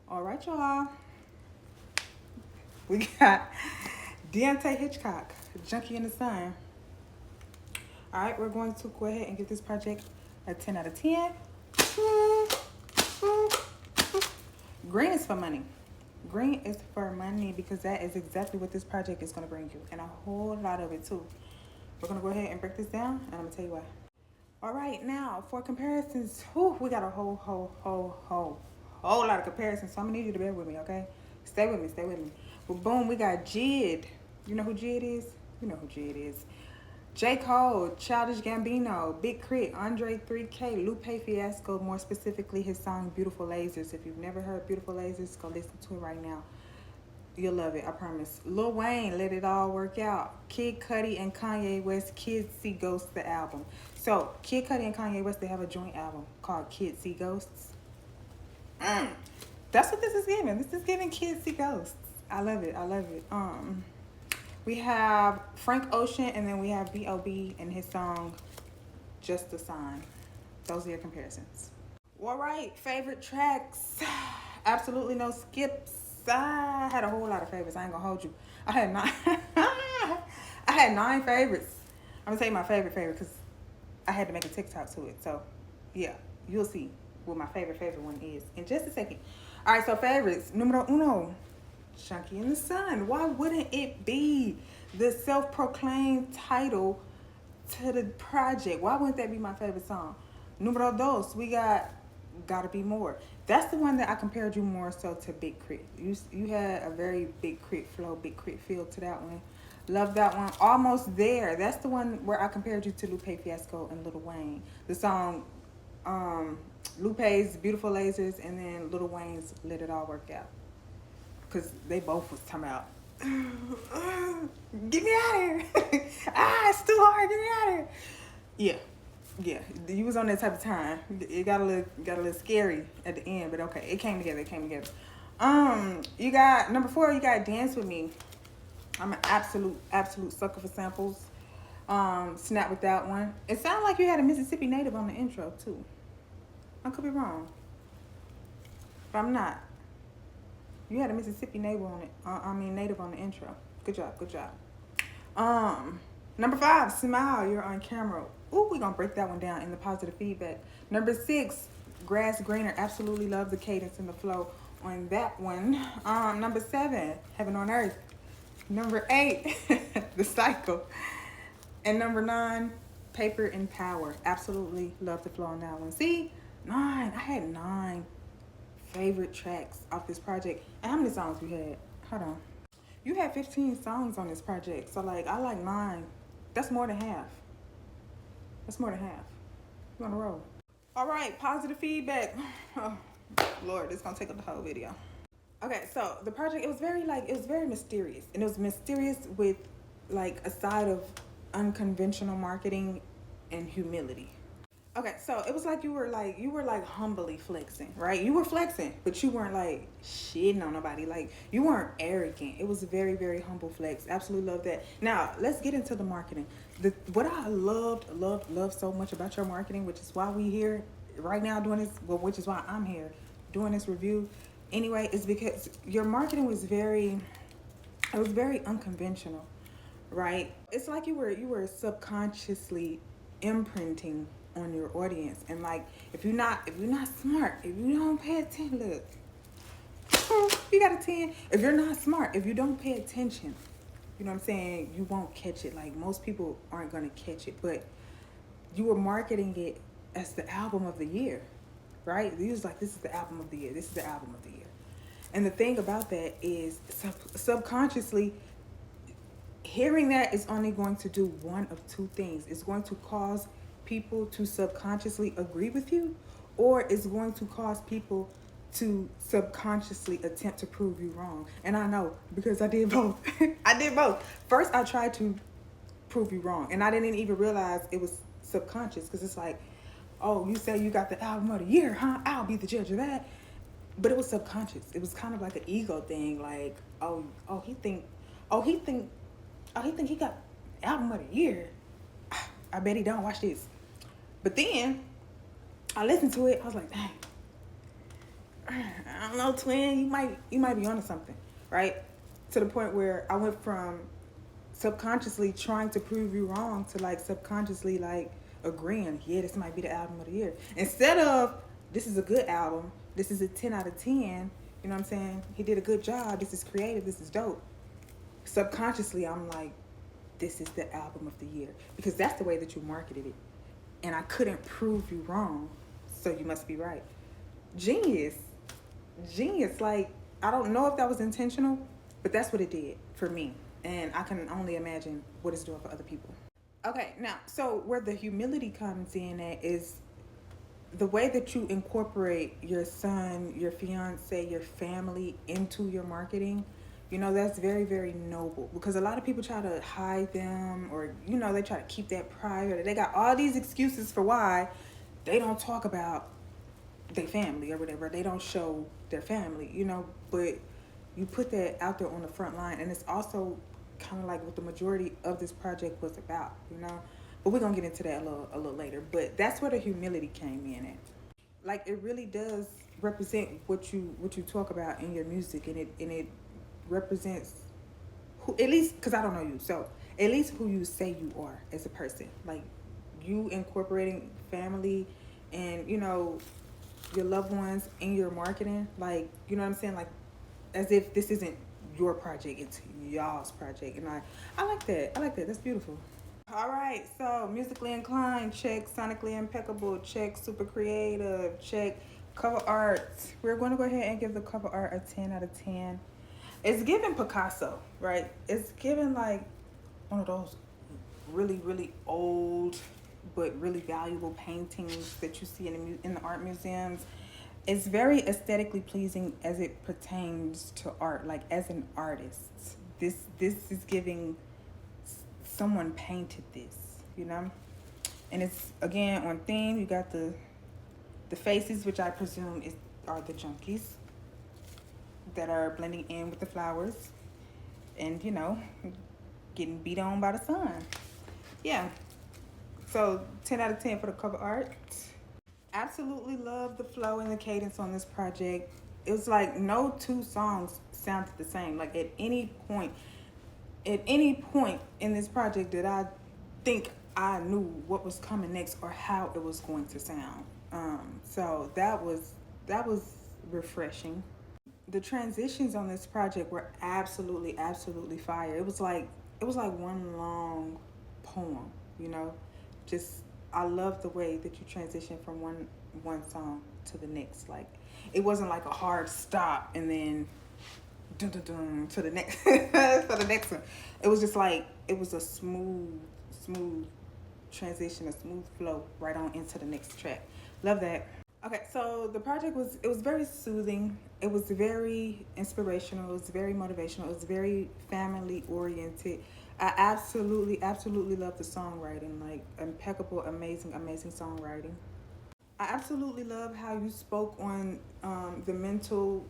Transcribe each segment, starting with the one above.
All right, y'all. We got Deontay Hitchcock, Junkie in the Sun. All right, we're going to go ahead and give this project a 10 out of 10. Green is for money. Green is for money because that is exactly what this project is going to bring you, and a whole lot of it too. We're going to go ahead and break this down, and I'm going to tell you why. All right, now for comparisons, we got a whole lot of comparisons. So I'm gonna need you to bear with me, okay? Stay with me. Well, boom, we got Jid. You know who Jid is? You know who Jid is. J. Cole, Childish Gambino, Big Crit, Andre 3K, Lupe Fiasco, more specifically his song Beautiful Lasers. If you've never heard Beautiful Lasers, go listen to it right now. You'll love it, I promise. Lil Wayne, Let It All Work Out. Kid Cudi and Kanye West, Kids See Ghosts, the album. So, Kid Cudi and Kanye West, they have a joint album called Kids See Ghosts. That's what this is giving. This is giving Kids See Ghosts. I love it. We have Frank Ocean, and then we have B.O.B. and his song, Just a Sign. Those are your comparisons. All right, favorite tracks. Absolutely no skips. I had a whole lot of favorites. I ain't gonna hold you. I had 9. I had 9 favorites. I'm gonna tell you my favorite because I had to make a TikTok to it. So, yeah, you'll see what my favorite one is in just a second. All right, so favorites. Numero uno, Junkie in the Sun. Why wouldn't it be the self-proclaimed title to the project? Why wouldn't that be my favorite song? Numero dos, we got Gotta Be More. That's the one that I compared you more so to Big Crit. You had a very Big Crit flow, Big Crit feel to that one. Love that one. Almost There. That's the one where I compared you to Lupe Fiasco and Lil Wayne. The song Lupe's Beautiful Lasers and then Lil Wayne's Let It All Work Out. Because they both was talking about, get me out of here. It's too hard. Get me out of here. Yeah, you was on that type of time. It got a little scary at the end, but okay, it came together. You got number 4. You got Dance With Me. I'm an absolute sucker for samples. Snap with that one. It sounded like you had a Mississippi native on the intro too. I could be wrong, but I'm not. You had a Mississippi native on it. Native on the intro. Good job. Number 5, Smile, You're on Camera. Ooh, we're going to break that one down in the positive feedback. Number 6, Grass Greener. Absolutely love the cadence and the flow on that one. Number 7, Heaven on Earth. Number 8, The Cycle. And number 9, Paper and Power. Absolutely love the flow on that one. See, 9. I had 9 favorite tracks off this project. And how many songs you had? Hold on. You had 15 songs on this project. So, I like 9. That's more than half. You on a roll. All right, positive feedback. Oh, Lord, this is gonna take up the whole video. Okay, so the project, it was very mysterious. And it was mysterious with a side of unconventional marketing and humility. Okay, so it was you were humbly flexing, right? You were flexing, but you weren't shitting on nobody. You weren't arrogant. It was a very, very humble flex. Absolutely love that. Now, let's get into the marketing. What I loved so much about your marketing, which is why we here right now doing this, which is why I'm here doing this review anyway, is because your marketing was very unconventional, right? It's like you were subconsciously imprinting on your audience, and if you're not smart, if you don't pay attention, look, you got a 10. If you're not smart, if you don't pay attention, you know what I'm saying, you won't catch it. Most people aren't gonna catch it, but you were marketing it as the album of the year, right? You was this is the album of the year. This is the album of the year. And the thing about that is subconsciously hearing that is only going to do one of 2 things. It's going to cause people to subconsciously agree with you, or it's going to cause people to subconsciously attempt to prove you wrong. And I know, because I did both. First, I tried to prove you wrong, and I didn't even realize it was subconscious, because it's oh, you say you got the album of the year, huh? I'll be the judge of that. But it was subconscious. It was kind of an ego thing, he think he got album of the year. I bet he don't. Watch this. But then I listened to it. I was like, dang, I don't know, twin, you might be onto something, right? To the point where I went from subconsciously trying to prove you wrong to like subconsciously like agreeing, yeah, this might be the album of the year. Instead of this is a good album, this is a 10 out of 10, you know what I'm saying? He did a good job, this is creative, this is dope. Subconsciously, I'm like, this is the album of the year because that's the way that you marketed it. And I couldn't prove you wrong, so you must be right. Genius. Genius. Like, I don't know if that was intentional, but that's what it did for me. And I can only imagine what it's doing for other people. Okay, now, so where the humility comes in at is the way that you incorporate your son, your fiance, your family into your marketing. You know, that's very, very noble because a lot of people try to hide them or, you know, they try to keep that private. They got all these excuses for why they don't talk about their family or whatever. They don't show their family, you know, but you put that out there on the front line. And it's also kind of like what the majority of this project was about, you know. But we're gonna get into that a little later. But that's where the humility came in at. Like it really does represent what you talk about in your music, and it represents who, at least because I don't know you, so at least who you say you are as a person. Like you incorporating family and you know your loved ones in your marketing. Like you know what I'm saying, like as if this isn't your project, it's y'all's project. And I like that. I like that. That's beautiful. All right, so musically inclined, check. Sonically impeccable, check. Super creative, check. Cover art. We're going to go ahead and give the cover art a 10 out of 10. It's giving Picasso, right? It's giving like one of those really, really old but really valuable paintings that you see in the art museums. It's very aesthetically pleasing as it pertains to art, like as an artist. This is giving someone painted this, you know? And it's again on theme. You got the faces, which I presume are the junkies that are blending in with the flowers and you know getting beat on by the sun. Yeah, so 10 out of 10 for the cover art. Absolutely love the flow and the cadence on this project. It was like no two songs sounded the same. Like at any point in this project did I think I knew what was coming next or how it was going to sound. So that was refreshing. The transitions on this project were absolutely fire. It was like one long poem, you know. Just I love the way that you transition from one song to the next. Like it wasn't like a hard stop and then dun, dun, dun, to the next for the next one. It was just like it was a smooth transition, a smooth flow right on into the next track. Love that. Okay, so the project was very soothing. It was very inspirational. It was very motivational. It was very family oriented. I absolutely love the songwriting. Like impeccable, amazing songwriting. I absolutely love how you spoke on the mental,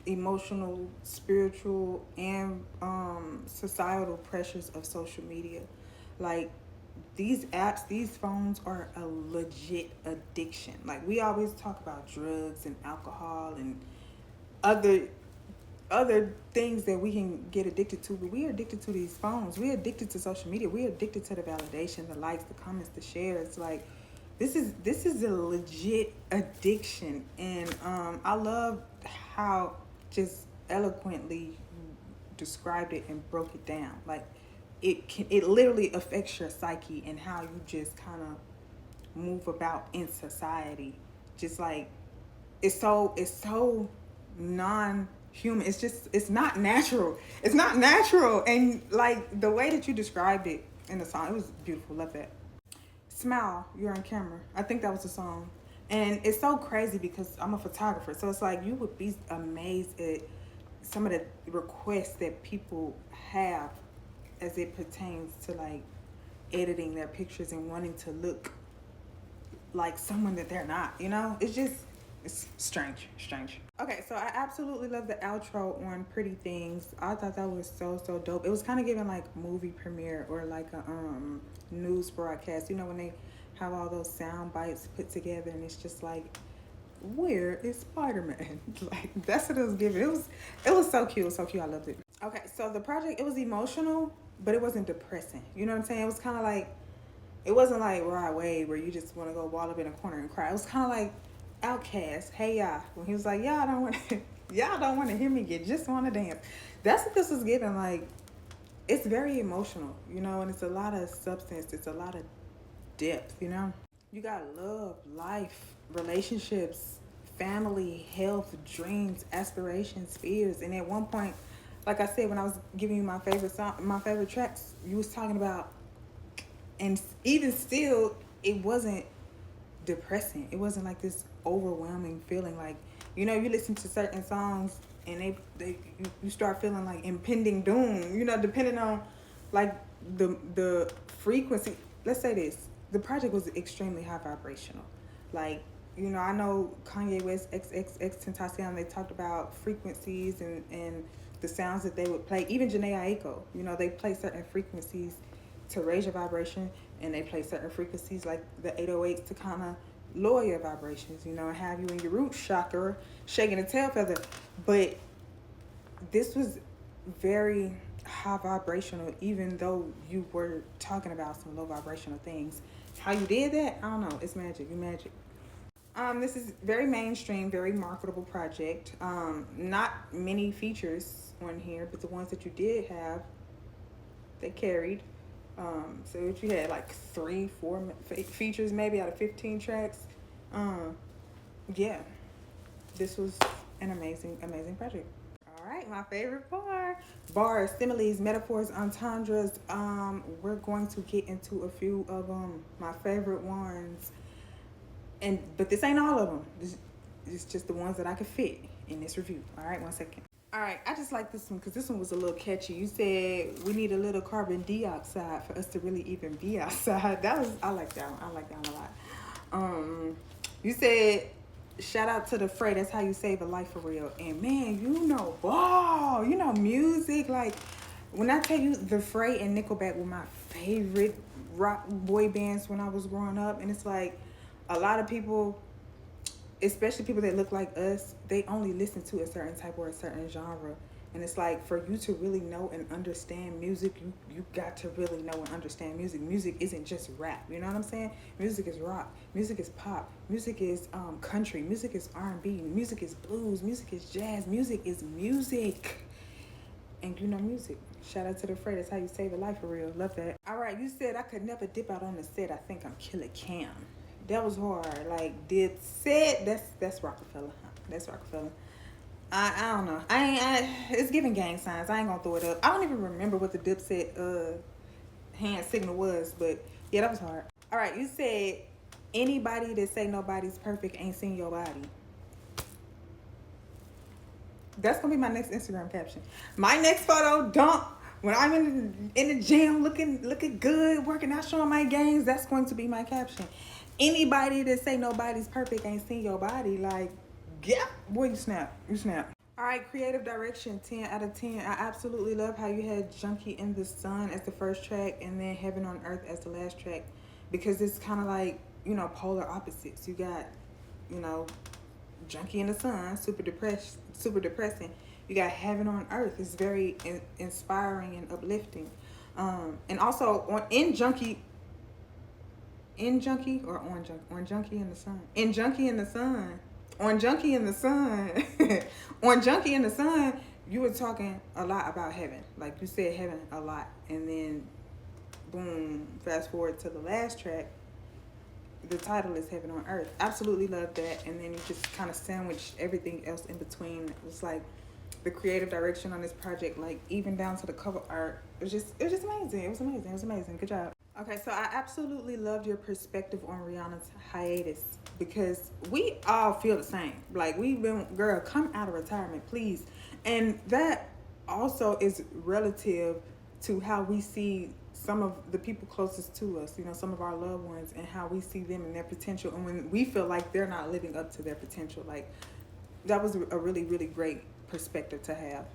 emotional, spiritual, and societal pressures of social media. Like these apps, these phones are a legit addiction. Like we always talk about drugs and alcohol and other things that we can get addicted to, but we are addicted to these phones. We're addicted to social media. We're addicted to the validation, the likes, the comments, the shares. Like this is a legit addiction, and I love how just eloquently described it and broke it down. Like it literally affects your psyche and how you just kind of move about in society. Just like it's so non-human. It's not natural. It's not natural. And like the way that you described it in the song, it was beautiful. Love that. Smile, You're on Camera. I think that was the song. And it's so crazy because I'm a photographer. So it's like you would be amazed at some of the requests that people have as it pertains to like editing their pictures and wanting to look like someone that they're not, you know? It's strange. Okay, so I absolutely love the outro on Pretty Things. I thought that was so dope. It was kind of giving like movie premiere or like a news broadcast. You know when they have all those sound bites put together and it's just like where is Spider-Man? Like that's what it was giving. It was so cute. It was so cute. I loved it. Okay, so the project, it was emotional, but it wasn't depressing. You know what I'm saying? It was kind of like, it wasn't like Rod Wave where you just want to go wall up in a corner and cry. It was kind of like Outkast, Hey Ya, when he was like, y'all don't want to, y'all don't want to hear me get, just want to dance. That's what this was giving. Like, it's very emotional, you know, and it's a lot of substance. It's a lot of depth, you know. You got love, life, relationships, family, health, dreams, aspirations, fears. And at one point, like I said, when I was giving you my favorite song, my favorite tracks, you was talking about, and even still, it wasn't depressing. It wasn't like this overwhelming feeling. Like, you know, you listen to certain songs and you start feeling like impending doom. You know, depending on like the frequency. Let's say this: the project was extremely high vibrational. Like, you know, I know Kanye West, XXX Tentacion, they talked about frequencies and the sounds that they would play. Even Janae Aiko, you know, they play certain frequencies to raise your vibration, and they play certain frequencies like the 808s to kind of lower your vibrations, you know, and have you in your root chakra shaking a tail feather. But this was very high vibrational, even though you were talking about some low vibrational things. How you did that, I don't know. It's magic. You magic. This is very mainstream, very marketable project. Not many features on here, but the ones that you did have, they carried. So if you had like 3-4 features maybe out of 15 tracks, yeah, this was an amazing project. All right, my favorite bars, similes, metaphors, entendres. We're going to get into a few of my favorite ones, but this ain't all of them. This is just the ones that I could fit in this review. All right, 1 second. All right, I just like this one because this one was a little catchy. You said we need a little carbon dioxide for us to really even be outside. I like that one. I like that one a lot. You said shout out to the Fray. That's how you save a life for real. And man, you know, wow, you know, music. Like when I tell you, the Fray and Nickelback were my favorite rock boy bands when I was growing up, and it's like a lot of people, especially people that look like us, they only listen to a certain type or a certain genre. And it's like, for you to really know and understand music, you got to really know and understand music. Music isn't just rap, you know what I'm saying? Music is rock, music is pop, music is country, music is R&B, music is blues, music is jazz, music is music. And you know music. Shout out to the Fray. That's how you save a life for real. Love that. All right, you said I could never dip out on the set. I think I'm Killer Cam. That was hard. Like, Dipset, that's Rockefeller. That's Rockefeller. I don't know. It's giving gang signs. I ain't gonna throw it up. I don't even remember what the Dipset hand signal was, but yeah, that was hard. All right, you said anybody that say nobody's perfect ain't seen your body. That's gonna be my next Instagram caption. My next photo, dump. When I'm in the gym looking good, working out, showing my gains, that's going to be my caption. Anybody that say nobody's perfect ain't seen your body, like, yeah, boy, you snap. All right, creative direction, 10 out of 10. I absolutely love how you had Junkie in the Sun as the first track and then Heaven on Earth as the last track, because it's kind of like, you know, polar opposites. You got, you know, Junkie in the Sun, super depressing. You got Heaven on Earth. It's very inspiring and uplifting. And also on Junkie in the Sun. On Junkie in the Sun, you were talking a lot about heaven. Like you said heaven a lot. And then boom, fast forward to the last track. The title is Heaven on Earth. Absolutely love that. And then you just kind of sandwich everything else in between. It was like the creative direction on this project, like even down to the cover art. It was just amazing. It was amazing. Good job. Okay, so I absolutely loved your perspective on Rihanna's hiatus, because we all feel the same. Like, we've been, girl, come out of retirement, please. And that also is relative to how we see some of the people closest to us, you know, some of our loved ones, and how we see them and their potential. And when we feel like they're not living up to their potential, like, that was a really, really great perspective to have.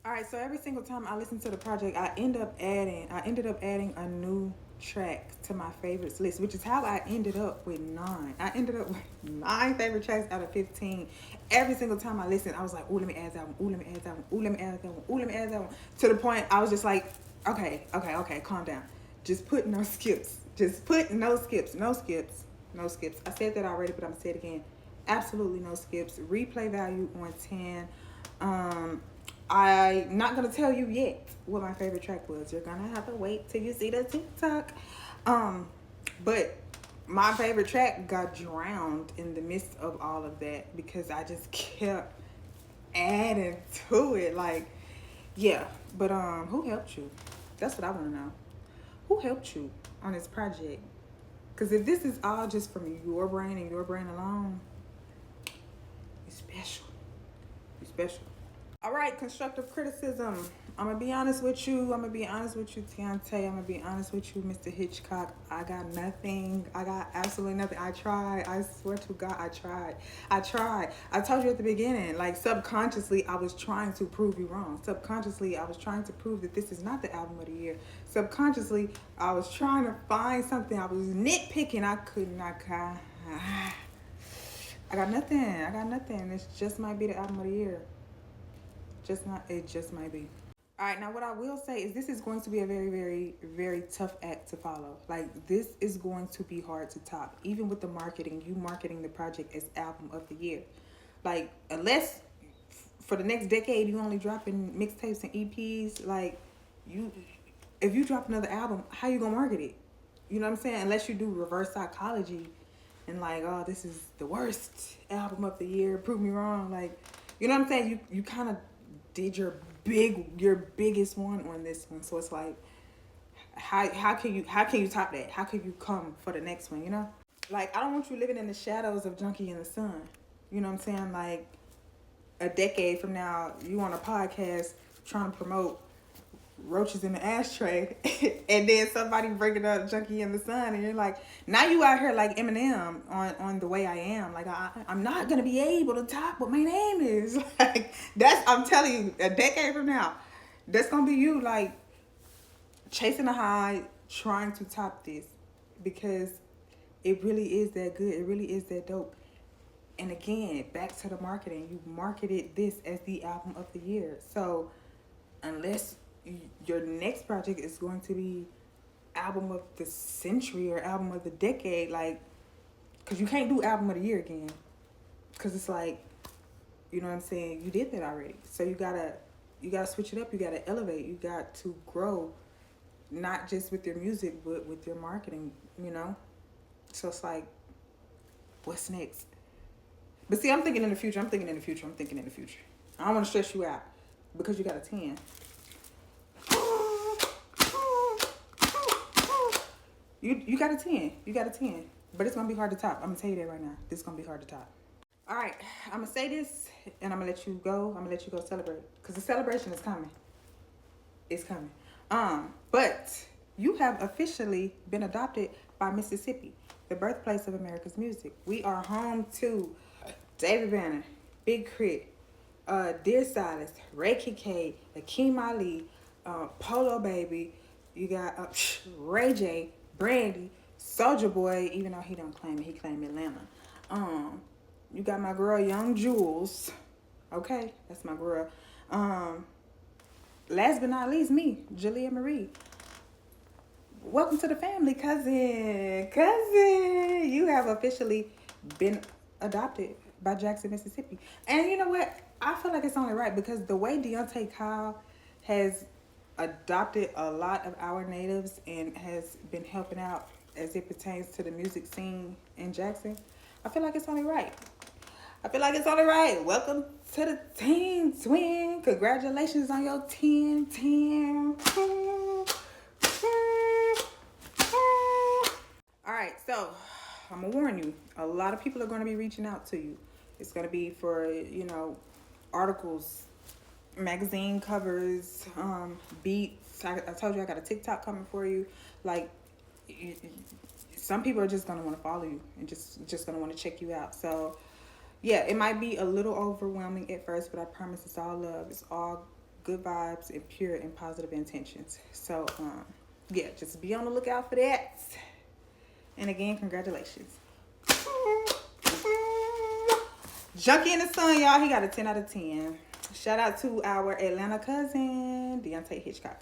All right, so every single time I listen to the project, I ended up adding a new track to my favorites list, which is how I ended up with 9. I ended up with 9 favorite tracks out of 15. Every single time I listened, I was like, "Ooh, let me add that one. Ooh, let me add that one. Ooh, let me add that one. Ooh, let me add that one." To the point, I was just like, "Okay, calm down. Just put no skips. Just put no skips. No skips. No skips." I said that already, but I'm gonna say it again. Absolutely no skips. Replay value on 10. I'm not gonna tell you yet what my favorite track was. You're gonna have to wait till you see the TikTok. But my favorite track got drowned in the midst of all of that because I just kept adding to it. Like, yeah. But who helped you? That's what I want to know. Who helped you on this project? Because if this is all just from your brain and your brain alone, you're special. You're special. All right, constructive criticism. I'm going to be honest with you. I'm going to be honest with you, Tiante. I'm going to be honest with you, Mr. Hitchcock. I got nothing. I got absolutely nothing. I tried. I swear to God, I tried. I told you at the beginning, like subconsciously, I was trying to prove you wrong. Subconsciously, I was trying to prove that this is not the album of the year. Subconsciously, I was trying to find something. I was nitpicking. I could not. I got nothing. It just might be the album of the year. It just might be. All right, now what I will say is this is going to be a very, very, very tough act to follow. Like, this is going to be hard to top. Even with the marketing, you marketing the project as album of the year. Like, unless for the next decade you only dropping mixtapes and EPs, like, if you drop another album, how you gonna market it? You know what I'm saying? Unless you do reverse psychology and like, oh, this is the worst album of the year, prove me wrong. Like, you know what I'm saying? You kind of did your biggest one on this one, so it's like, how can you top that? How can you come for the next one? You know, like, I don't want you living in the shadows of Junkie in the Sun. You know what I'm saying? Like, a decade from now, you on a podcast trying to promote roaches in the ashtray, and then somebody bringing up Junkie in the Sun, and you're like, now you out here like Eminem on The Way I Am. Like, I'm not gonna be able to top what my name is. Like, I'm telling you, a decade from now, that's gonna be you, like, chasing a high, trying to top this, because it really is that good. It really is that dope. And again, back to the marketing. You marketed this as the album of the year. So unless your next project is going to be album of the century or album of the decade, like, because you can't do album of the year again, because it's like, you know what I'm saying, you did that already. So you gotta switch it up. You gotta elevate. You got to grow, not just with your music but with your marketing, you know. So it's like, what's next? But see, I'm thinking in the future. I don't want to stress you out because you got a 10. You got a 10. But it's going to be hard to top. I'm going to tell you that right now. This is going to be hard to top. All right. I'm going to say this, and I'm going to let you go. I'm going to let you go celebrate. Because the celebration is coming. It's coming. But you have officially been adopted by Mississippi, the birthplace of America's music. We are home to David Banner, Big Crit, Dear Silas, Ray Kincaid, Akeem Ali, Polo Baby. You got Ray J, Brandy, Soulja Boy, even though he don't claim it, he claim Atlanta. You got my girl Young Jules. Okay, that's my girl. Last but not least, me, Jalea Marie. Welcome to the family, cousin. You have officially been adopted by Jackson, Mississippi. And you know what? I feel like it's only right, because the way Deontay Kyle has adopted a lot of our natives and has been helping out as it pertains to the music scene in Jackson, I feel like it's only right. Welcome to the team, twin. Congratulations on your 10. All right, so I'm going to warn you. A lot of people are going to be reaching out to you. It's going to be for, articles, magazine covers, beats. I told you I got a TikTok coming for you. Like, some people are just going to want to follow you and just going to want to check you out. So, yeah, it might be a little overwhelming at first, but I promise it's all love. It's all good vibes and pure and positive intentions. So, yeah, just be on the lookout for that. And again, congratulations. Junkie in the Sun, y'all. He got a 10 out of 10. Shout out to our Atlanta cousin, Deontay Hitchcock.